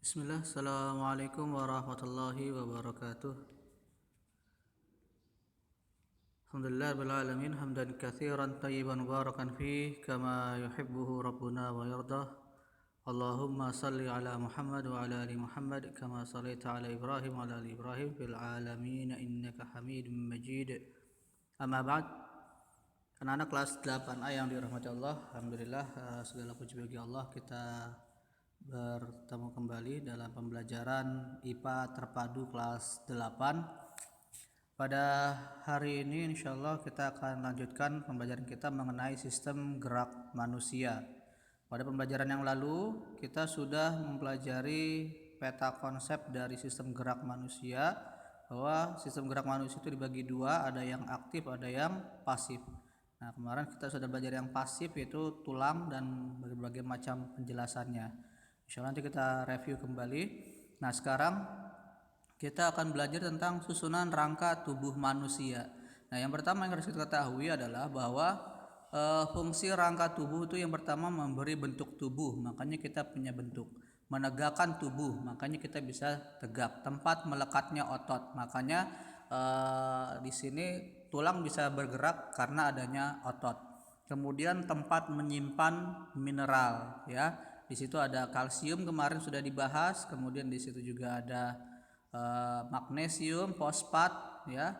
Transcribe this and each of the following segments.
Bismillah, Assalamualaikum warahmatullahi wabarakatuh. Alhamdulillah bil alamin hamdan katsiran tayyiban mubarakan fih kama yuhibbuhu rabbuna wa yardah. Allahumma salli ala Muhammad wa ala ali Muhammad kama sallaita ala Ibrahim wa ala ali Ibrahim fil alamin innaka Hamidum Majid. Amma ba'd. Anak-anak kelas 8A yang dirahmati Allah, alhamdulillah segala puji bagi Allah, kita bertemu kembali dalam pembelajaran IPA terpadu kelas 8. Pada hari ini insyaallah kita akan lanjutkan pembelajaran kita mengenai sistem gerak manusia. Pada pembelajaran yang lalu kita sudah mempelajari peta konsep dari sistem gerak manusia, bahwa sistem gerak manusia itu dibagi dua, ada yang aktif, ada yang pasif. Nah, kemarin kita sudah belajar yang pasif, yaitu tulang dan berbagai macam penjelasannya. Insyaallah nanti kita review kembali. Nah, sekarang kita akan belajar tentang susunan rangka tubuh manusia. Nah, yang pertama yang harus kita ketahui adalah bahwa fungsi rangka tubuh itu yang pertama memberi bentuk tubuh, makanya kita punya bentuk. Menegakkan tubuh, makanya kita bisa tegak. Tempat melekatnya otot, makanya di sini tulang bisa bergerak karena adanya otot. Kemudian tempat menyimpan mineral, ya. Di situ ada kalsium, kemarin sudah dibahas. Kemudian di situ juga ada magnesium, fosfat, ya.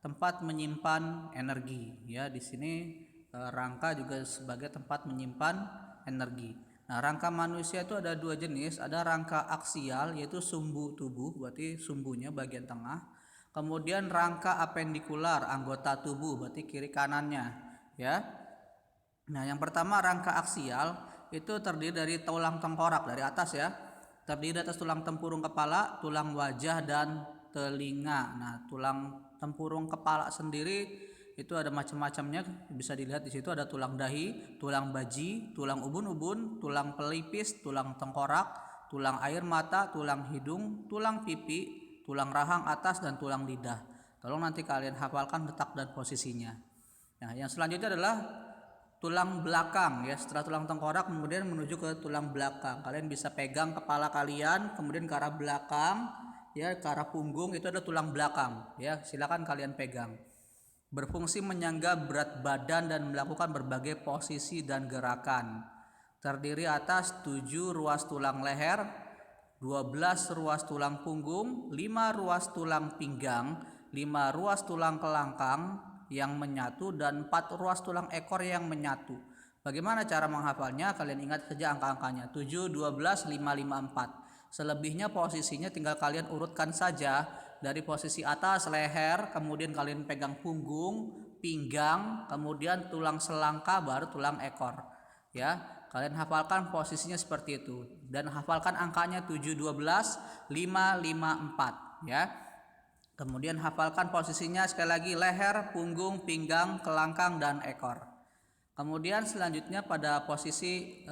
Tempat menyimpan energi, ya. Di sini rangka juga sebagai tempat menyimpan energi. Nah, rangka manusia itu ada dua jenis. Ada rangka aksial, yaitu sumbu tubuh, berarti sumbunya bagian tengah. Kemudian rangka apendikular, anggota tubuh, berarti kiri kanannya, ya. Nah, yang pertama rangka aksial itu terdiri dari tulang tengkorak dari atas, ya. Terdiri atas tulang tempurung kepala, tulang wajah dan telinga. Nah, tulang tempurung kepala sendiri itu ada macam-macamnya, bisa dilihat di situ ada tulang dahi, tulang baji, tulang ubun-ubun, tulang pelipis, tulang tengkorak, tulang air mata, tulang hidung, tulang pipi, tulang rahang atas dan tulang lidah. Tolong nanti kalian hafalkan letak dan posisinya. Nah, yang selanjutnya adalah tulang belakang, ya. Setelah tulang tengkorak kemudian menuju ke tulang belakang. Kalian bisa pegang kepala kalian kemudian ke arah belakang, ya, ke arah punggung, itu ada tulang belakang, ya. Silakan kalian pegang. Berfungsi menyangga berat badan dan melakukan berbagai posisi dan gerakan. Terdiri atas 7 ruas tulang leher, 12 ruas tulang punggung, 5 ruas tulang pinggang, 5 ruas tulang kelangkang yang menyatu, dan 4 ruas tulang ekor yang menyatu. Bagaimana cara menghafalnya? Kalian ingat saja angka-angkanya, 7, 12, 5, 5, 4. Selebihnya posisinya tinggal kalian urutkan saja dari posisi atas leher, kemudian kalian pegang punggung, pinggang, kemudian tulang selangka, baru tulang ekor, ya. Kalian hafalkan posisinya seperti itu dan hafalkan angkanya 7, 12, 5, 5, 4, ya. Kemudian hafalkan posisinya sekali lagi, leher, punggung, pinggang, kelangkang dan ekor. Kemudian selanjutnya pada posisi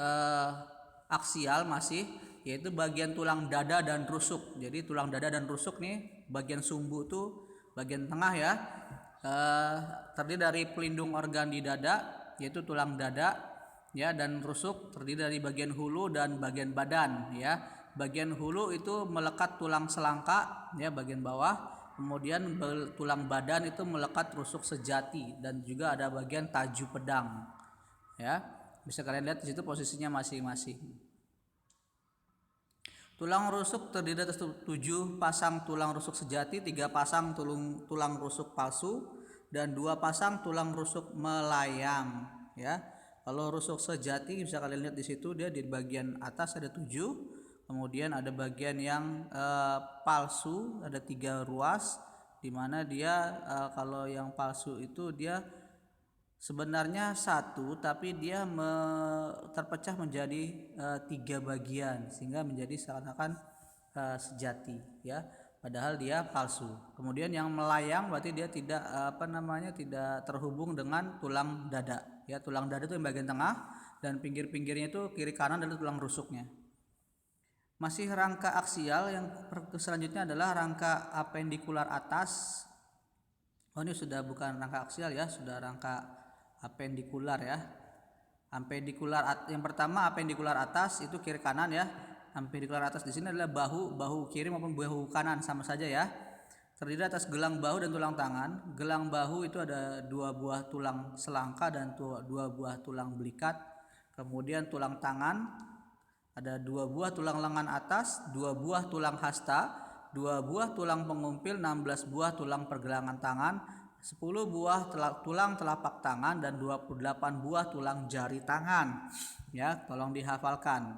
aksial masih, yaitu bagian tulang dada dan rusuk. Jadi tulang dada dan rusuk nih, bagian sumbu tuh bagian tengah, ya. Terdiri dari pelindung organ di dada, yaitu tulang dada, ya, dan rusuk terdiri dari bagian hulu dan bagian badan, ya. Bagian hulu itu melekat tulang selangka, ya, bagian bawah. Kemudian tulang badan itu melekat rusuk sejati dan juga ada bagian taju pedang, ya. Bisa kalian lihat di situ posisinya masing-masing. Tulang rusuk terdiri atas 7 pasang tulang rusuk sejati, 3 pasang tulang rusuk palsu, dan 2 pasang tulang rusuk melayang, ya. Kalau rusuk sejati bisa kalian lihat di situ, dia di bagian atas ada 7, kemudian ada bagian yang palsu ada 3 ruas, dimana dia kalau yang palsu itu dia sebenarnya satu, tapi dia terpecah menjadi 3 bagian sehingga menjadi seakan-akan sejati, ya. Padahal dia palsu. Kemudian yang melayang berarti dia tidak tidak terhubung dengan tulang dada, ya. Tulang dada itu yang bagian tengah dan pinggir-pinggirnya itu kiri kanan adalah tulang rusuknya. Masih rangka aksial, yang selanjutnya adalah rangka apendikular atas. Oh, ini sudah bukan rangka aksial, ya, sudah rangka apendikular, ya. Apendikular yang pertama apendikular atas itu kiri kanan, ya. Apendikular atas di sini adalah bahu kiri maupun bahu kanan sama saja ya. Terdiri atas gelang bahu dan tulang tangan. Gelang bahu itu ada 2 buah tulang selangka dan 2 buah tulang belikat. Kemudian tulang tangan ada 2 buah tulang lengan atas, 2 buah tulang hasta, 2 buah tulang pengumpil, 16 buah tulang pergelangan tangan, 10 buah tulang telapak tangan, dan 28 buah tulang jari tangan. Ya, tolong dihafalkan.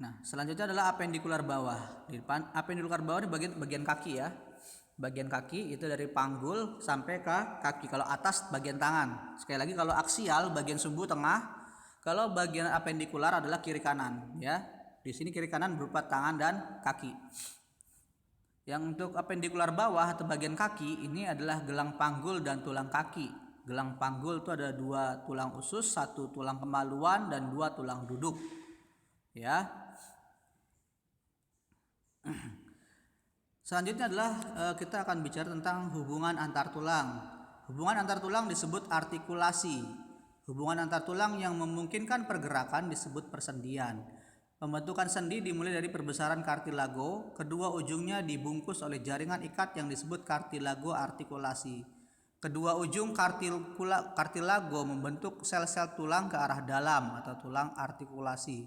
Nah, selanjutnya adalah apendikular bawah. Di depan apendikular bawah ini bagian kaki ya. Bagian kaki itu dari panggul sampai ke kaki. Kalau atas bagian tangan. Sekali lagi kalau aksial bagian sumbu tengah. Kalau bagian apendikular adalah kiri kanan ya. Di sini kiri kanan berupa tangan dan kaki. Yang untuk apendikular bawah atau bagian kaki ini adalah gelang panggul dan tulang kaki. Gelang panggul itu ada 2 tulang usus, 1 tulang kemaluan, dan 2 tulang duduk. Ya. Selanjutnya adalah kita akan bicara tentang hubungan antar tulang. Hubungan antar tulang disebut artikulasi. Hubungan antar tulang yang memungkinkan pergerakan disebut persendian. Pembentukan sendi dimulai dari perbesaran kartilago, kedua ujungnya dibungkus oleh jaringan ikat yang disebut kartilago artikulasi. Kedua ujung kartilago membentuk sel-sel tulang ke arah dalam atau tulang artikulasi.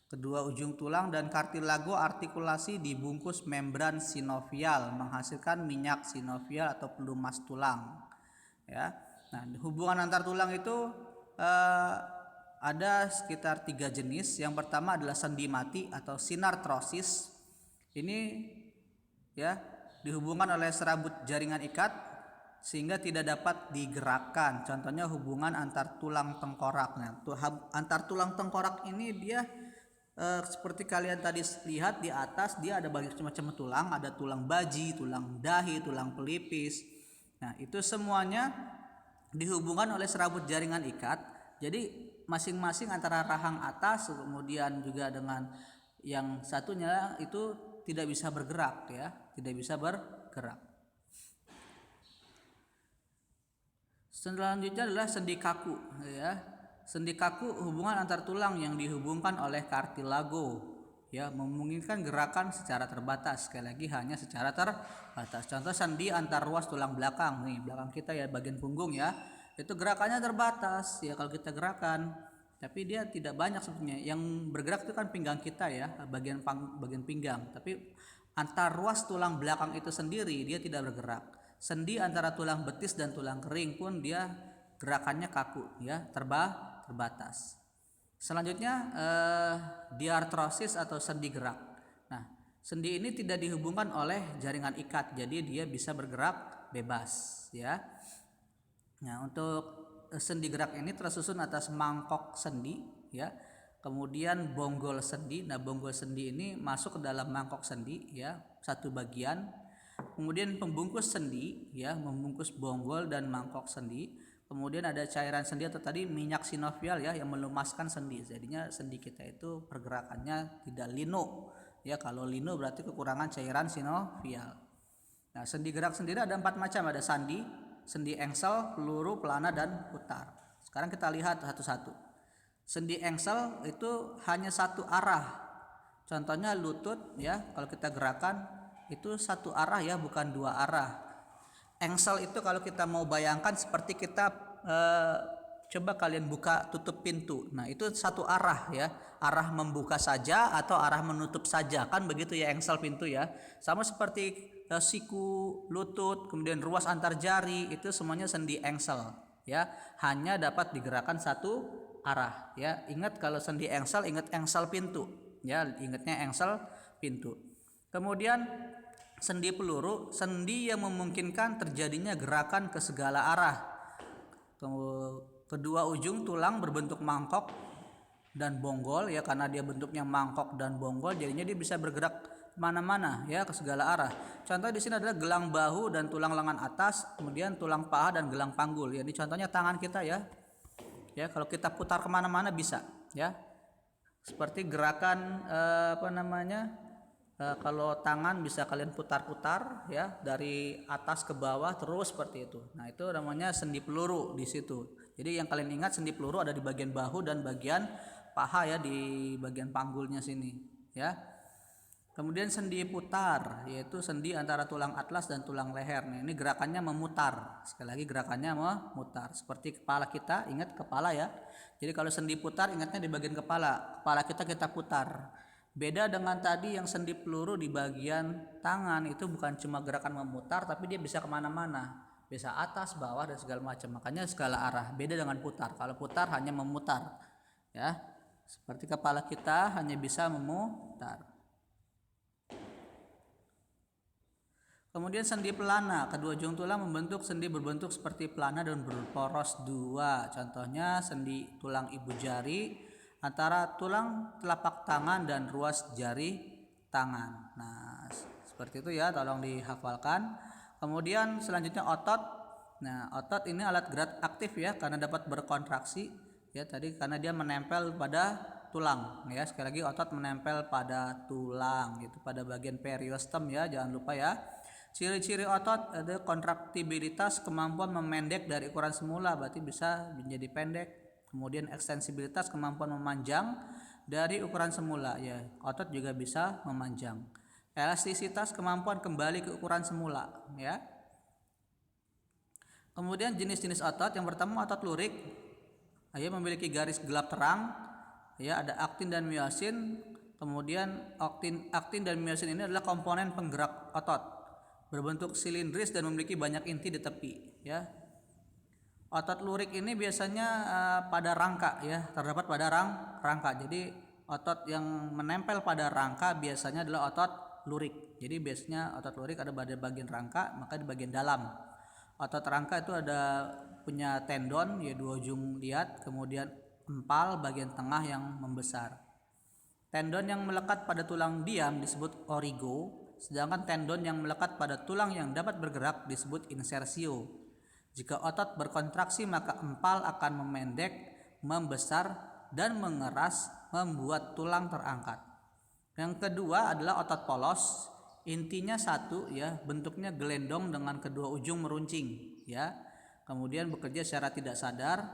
Kedua ujung tulang dan kartilago artikulasi dibungkus membran sinovial menghasilkan minyak sinovial atau pelumas tulang. Ya. Nah, hubungan antar tulang itu ada sekitar 3 jenis. Yang pertama adalah sendi mati atau sinartrosis. Ini ya dihubungkan oleh serabut jaringan ikat sehingga tidak dapat digerakkan. Contohnya hubungan antar tulang tengkorak. Nah, antar tulang tengkorak ini dia seperti kalian tadi lihat di atas, dia ada macam-macam tulang, ada tulang baji, tulang dahi, tulang pelipis. Nah, itu semuanya dihubungkan oleh serabut jaringan ikat. Jadi masing-masing antara rahang atas kemudian juga dengan yang satunya itu tidak bisa bergerak ya, tidak bisa bergerak. Selanjutnya adalah sendi kaku ya. Sendi kaku hubungan antar tulang yang dihubungkan oleh kartilago ya, memungkinkan gerakan secara terbatas. Sekali lagi hanya secara terbatas. Contoh sendi antar ruas tulang belakang nih, belakang kita ya, bagian punggung ya. Itu gerakannya terbatas ya kalau kita gerakan. Tapi dia tidak banyak sebetulnya. Yang bergerak itu kan pinggang kita ya, bagian pinggang. Tapi antar ruas tulang belakang itu sendiri dia tidak bergerak. Sendi antara tulang betis dan tulang kering pun dia gerakannya kaku ya, terbatas. Selanjutnya diartrosis atau sendi gerak. Nah, sendi ini tidak dihubungkan oleh jaringan ikat, jadi dia bisa bergerak bebas ya. Nah, untuk sendi gerak ini tersusun atas mangkok sendi ya. Kemudian bonggol sendi. Nah, bonggol sendi ini masuk ke dalam mangkok sendi ya, satu bagian. Kemudian pembungkus sendi ya, membungkus bonggol dan mangkok sendi. Kemudian ada cairan sendi atau tadi minyak sinovial ya yang melumaskan sendi. Jadinya sendi kita itu pergerakannya tidak linu. Ya, kalau linu berarti kekurangan cairan sinovial. Nah, sendi gerak sendiri ada 4 macam. Ada sandi, sendi engsel, peluru, pelana, dan putar. Sekarang kita lihat satu-satu. Sendi engsel itu hanya satu arah. Contohnya lutut ya, kalau kita gerakan itu satu arah ya, bukan 2 arah. Engsel itu kalau kita mau bayangkan seperti kita coba kalian buka tutup pintu. Nah, itu satu arah ya, arah membuka saja atau arah menutup saja, kan begitu ya engsel pintu ya. Sama seperti siku, lutut, kemudian ruas antar jari, itu semuanya sendi engsel ya, hanya dapat digerakkan satu arah ya. Ingat kalau sendi engsel, ingat engsel pintu ya, ingatnya engsel pintu. Kemudian sendi peluru, sendi yang memungkinkan terjadinya gerakan ke segala arah. Kedua ujung tulang berbentuk mangkok dan bonggol ya, karena dia bentuknya mangkok dan bonggol, jadinya dia bisa bergerak mana-mana ya, ke segala arah. Contoh di sini adalah gelang bahu dan tulang lengan atas, kemudian tulang paha dan gelang panggul. Ya, ini contohnya tangan kita ya. Ya, kalau kita putar kemana-mana bisa ya. Seperti gerakan kalau tangan bisa kalian putar-putar ya, dari atas ke bawah terus seperti itu. Nah, itu namanya sendi peluru di situ. Jadi yang kalian ingat, sendi peluru ada di bagian bahu dan bagian paha ya, di bagian panggulnya sini ya. Kemudian sendi putar, yaitu sendi antara tulang atlas dan tulang leher. Nah, ini gerakannya memutar. Sekali lagi gerakannya memutar. Seperti kepala kita, ingat kepala ya. Jadi kalau sendi putar ingatnya di bagian kepala. Kepala kita putar. Beda dengan tadi yang sendi peluru di bagian tangan, itu bukan cuma gerakan memutar, tapi dia bisa kemana-mana. Bisa atas, bawah, dan segala macam. Makanya segala arah. Beda dengan putar. Kalau putar hanya memutar. Ya, seperti kepala kita hanya bisa memutar. Kemudian sendi pelana, kedua ujung tulang membentuk sendi berbentuk seperti pelana dan berporos dua. Contohnya sendi tulang ibu jari antara tulang telapak tangan dan ruas jari tangan. Nah, seperti itu ya, tolong dihafalkan. Kemudian selanjutnya otot. Nah, otot ini alat gerak aktif ya, karena dapat berkontraksi ya tadi, karena dia menempel pada tulang ya. Sekali lagi, otot menempel pada tulang, itu pada bagian periostem ya, jangan lupa ya. Ciri-ciri otot ada kontraktibilitas, kemampuan memendek dari ukuran semula, berarti bisa menjadi pendek. Kemudian ekstensibilitas, kemampuan memanjang dari ukuran semula ya, otot juga bisa memanjang. Elastisitas, kemampuan kembali ke ukuran semula ya. Kemudian jenis-jenis otot, yang pertama otot lurik ya, memiliki garis gelap terang ya, ada aktin dan miosin. Kemudian aktin dan miosin ini adalah komponen penggerak otot, berbentuk silindris dan memiliki banyak inti di tepi ya. Otot lurik ini biasanya pada rangka ya, terdapat pada rangka. Jadi otot yang menempel pada rangka biasanya adalah otot lurik. Jadi biasanya otot lurik ada pada bagian rangka, maka di bagian dalam. Otot rangka itu ada punya tendon ya, dua ujung liat, kemudian empal bagian tengah yang membesar. Tendon yang melekat pada tulang diam disebut origo, sedangkan tendon yang melekat pada tulang yang dapat bergerak disebut insersio. Jika otot berkontraksi, maka empal akan memendek, membesar, dan mengeras, membuat tulang terangkat. Yang kedua adalah otot polos. Intinya satu ya, bentuknya gelendong dengan kedua ujung meruncing ya. Kemudian bekerja secara tidak sadar,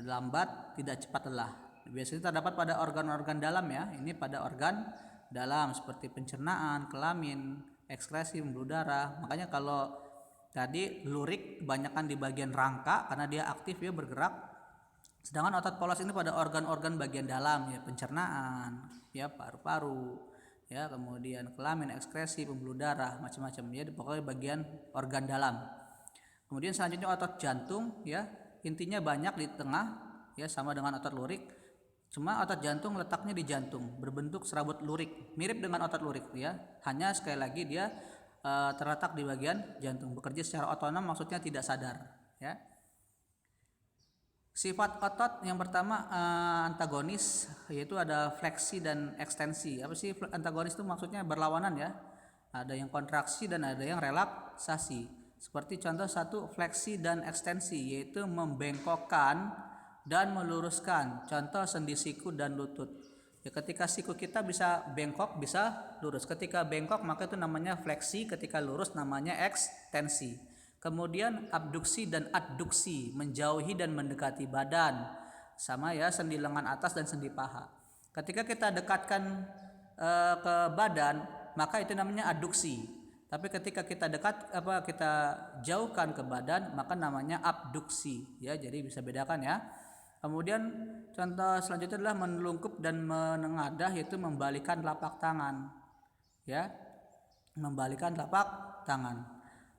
lambat, tidak cepat lelah. Biasanya terdapat pada organ-organ dalam ya. Ini pada organ dalam seperti pencernaan, kelamin, ekskresi, pembuluh darah. Makanya kalau tadi lurik kebanyakan di bagian rangka karena dia aktif ya, bergerak. Sedangkan otot polos ini pada organ-organ bagian dalam ya, pencernaan, ya paru-paru, ya kemudian kelamin, ekskresi, pembuluh darah, macam-macam ya, pokoknya bagian organ dalam. Kemudian selanjutnya otot jantung ya, intinya banyak di tengah ya, sama dengan otot lurik. Cuma otot jantung letaknya di jantung, berbentuk serabut lurik, mirip dengan otot lurik ya. Hanya sekali lagi dia terletak di bagian jantung, bekerja secara otonom, maksudnya tidak sadar ya. Sifat otot yang pertama antagonis, yaitu ada fleksi dan ekstensi. Apa sih antagonis itu? Maksudnya berlawanan ya. Ada yang kontraksi dan ada yang relaksasi. Seperti contoh satu, fleksi dan ekstensi, yaitu membengkokkan dan meluruskan. Contoh sendi siku dan lutut. Ya, ketika siku kita bisa bengkok, bisa lurus. Ketika bengkok maka itu namanya fleksi, ketika lurus namanya ekstensi. Kemudian abduksi dan adduksi, menjauhi dan mendekati badan. Sama ya, sendi lengan atas dan sendi paha. Ketika kita dekatkan ke badan, maka itu namanya adduksi. Tapi ketika kita kita jauhkan ke badan, maka namanya abduksi ya. Jadi bisa bedakan ya. Kemudian contoh selanjutnya adalah menelungkup dan menengadah, yaitu membalikan telapak tangan ya, membalikan telapak tangan.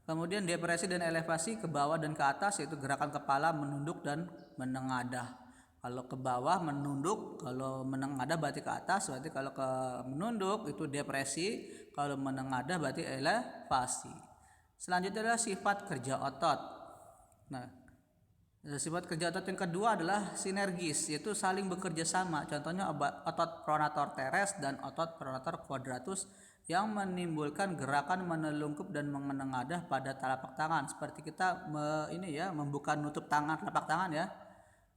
Kemudian depresi dan elevasi, ke bawah dan ke atas, yaitu gerakan kepala menunduk dan menengadah. Kalau ke bawah menunduk, kalau menengadah berarti ke atas. Berarti kalau ke menunduk itu depresi, kalau menengadah berarti elevasi. Selanjutnya adalah sifat kerja otot. Nah, sifat kerja otot yang kedua adalah sinergis, yaitu saling bekerja sama. Contohnya otot pronator teres dan otot pronator quadratus yang menimbulkan gerakan menelungkup dan menengadah pada telapak tangan. Seperti kita membuka nutup tangan, telapak tangan ya.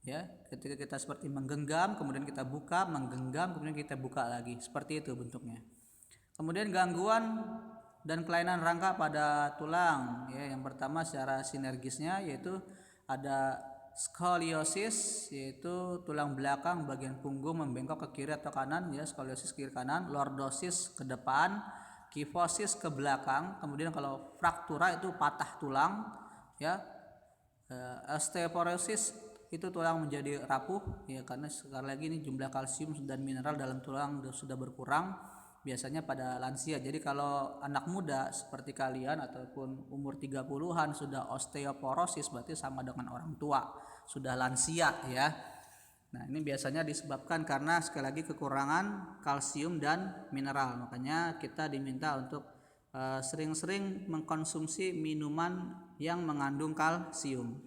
Ya, ketika kita seperti menggenggam, kemudian kita buka, menggenggam, kemudian kita buka lagi. Seperti itu bentuknya. Kemudian gangguan dan kelainan rangka pada tulang ya. Yang pertama secara sinergisnya, yaitu ada skoliosis, yaitu tulang belakang bagian punggung membengkok ke kiri atau kanan ya, skoliosis kiri kanan. Lordosis ke depan, kifosis ke belakang. Kemudian kalau fraktura itu patah tulang ya. Osteoporosis itu tulang menjadi rapuh ya, karena sekali lagi ini jumlah kalsium dan mineral dalam tulang sudah berkurang, biasanya pada lansia. Jadi kalau anak muda seperti kalian ataupun umur 30-an sudah osteoporosis, berarti sama dengan orang tua, sudah lansia ya. Nah, ini biasanya disebabkan karena sekali lagi kekurangan kalsium dan mineral. Makanya kita diminta untuk sering-sering mengkonsumsi minuman yang mengandung kalsium.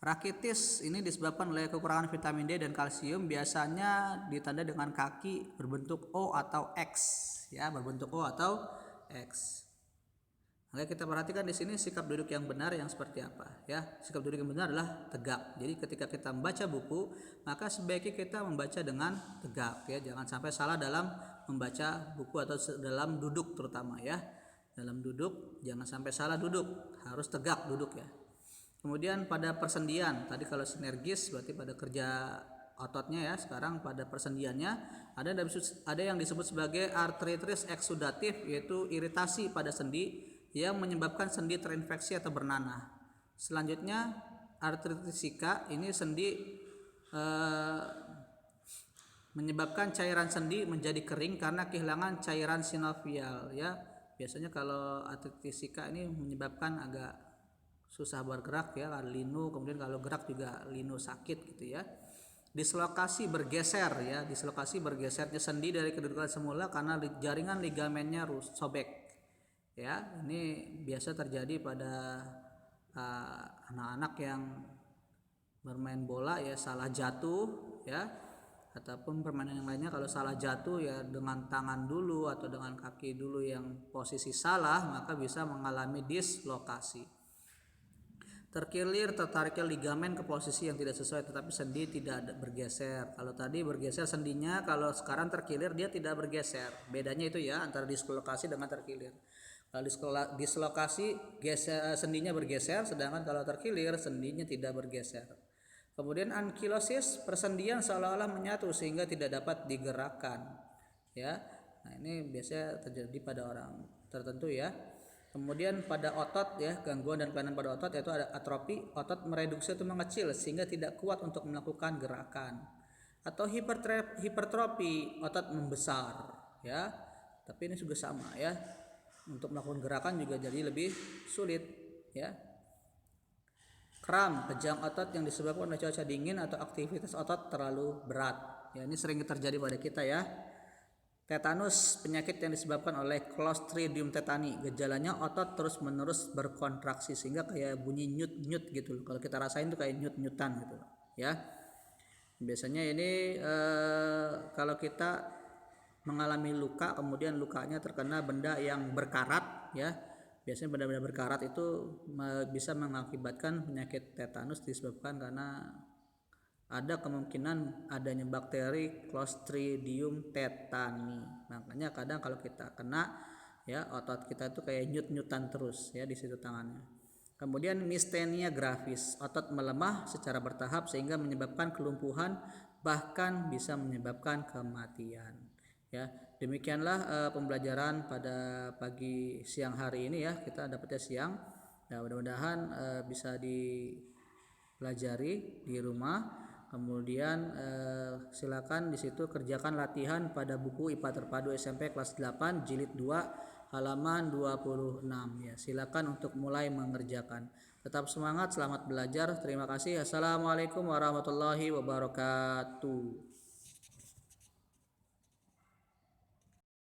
Rakitis ini disebabkan oleh kekurangan vitamin D dan kalsium, biasanya ditandai dengan kaki berbentuk O atau X ya, berbentuk O atau X. Oke, kita perhatikan di sini sikap duduk yang benar yang seperti apa ya. Sikap duduk yang benar adalah tegak. Jadi ketika kita membaca buku, maka sebaiknya kita membaca dengan tegak ya. Jangan sampai salah dalam membaca buku atau dalam duduk terutama ya. Dalam duduk jangan sampai salah duduk, harus tegak duduk ya. Kemudian pada persendian, tadi kalau sinergis berarti pada kerja ototnya ya. Sekarang pada persendiannya ada yang disebut sebagai artritis eksudatif, yaitu iritasi pada sendi yang menyebabkan sendi terinfeksi atau bernanah. Selanjutnya artritisika, ini sendi menyebabkan cairan sendi menjadi kering karena kehilangan cairan sinovial ya. Biasanya kalau artritisika ini menyebabkan agak susah bergerak ya, linu, kemudian kalau gerak juga linu sakit gitu ya. Dislokasi bergeser ya, dislokasi bergesernya sendi dari kedudukan semula karena jaringan ligamennya sobek ya. Ini biasa terjadi pada anak-anak yang bermain bola ya, salah jatuh ya, ataupun permainan yang lainnya. Kalau salah jatuh ya dengan tangan dulu atau dengan kaki dulu yang posisi salah, maka bisa mengalami dislokasi. Terkilir, tertariknya ligamen ke posisi yang tidak sesuai tetapi sendi tidak bergeser. Kalau tadi bergeser sendinya, kalau sekarang terkilir dia tidak bergeser. Bedanya itu ya antara dislokasi dengan terkilir. Kalau dislokasi sendinya bergeser, sedangkan kalau terkilir sendinya tidak bergeser. Kemudian ankilosis, persendian seolah-olah menyatu sehingga tidak dapat digerakkan ya. Nah, ini biasanya terjadi pada orang tertentu ya. Kemudian pada otot ya, gangguan dan kelainan pada otot yaitu ada atrofi, otot mereduksi atau mengecil sehingga tidak kuat untuk melakukan gerakan. Atau hipertrofi, otot membesar ya. Tapi ini juga sama ya. Untuk melakukan gerakan juga jadi lebih sulit ya. Kram, kejang otot yang disebabkan oleh cuaca dingin atau aktivitas otot terlalu berat. Ya, ini sering terjadi pada kita ya. Tetanus, penyakit yang disebabkan oleh Clostridium tetani. Gejalanya otot terus-menerus berkontraksi sehingga kayak bunyi nyut-nyut gitu. Kalau kita rasain tuh kayak nyut-nyutan gitu ya. Biasanya ini kalau kita mengalami luka, kemudian lukanya terkena benda yang berkarat ya. Biasanya benda-benda berkarat itu bisa mengakibatkan penyakit tetanus, disebabkan karena ada kemungkinan adanya bakteri Clostridium tetani. Makanya kadang kalau kita kena ya, otot kita itu kayak nyut-nyutan terus ya di situ tangannya. Kemudian mistenia gravis, otot melemah secara bertahap sehingga menyebabkan kelumpuhan, bahkan bisa menyebabkan kematian. Ya, demikianlah pembelajaran pada pagi siang hari ini ya. Kita dapatnya siang. Ya, mudah-mudahan bisa dipelajari di rumah. Kemudian silakan di situ kerjakan latihan pada buku IPA Terpadu SMP kelas 8 jilid 2 halaman 26 ya. Silakan untuk mulai mengerjakan. Tetap semangat, selamat belajar. Terima kasih. Assalamualaikum warahmatullahi wabarakatuh.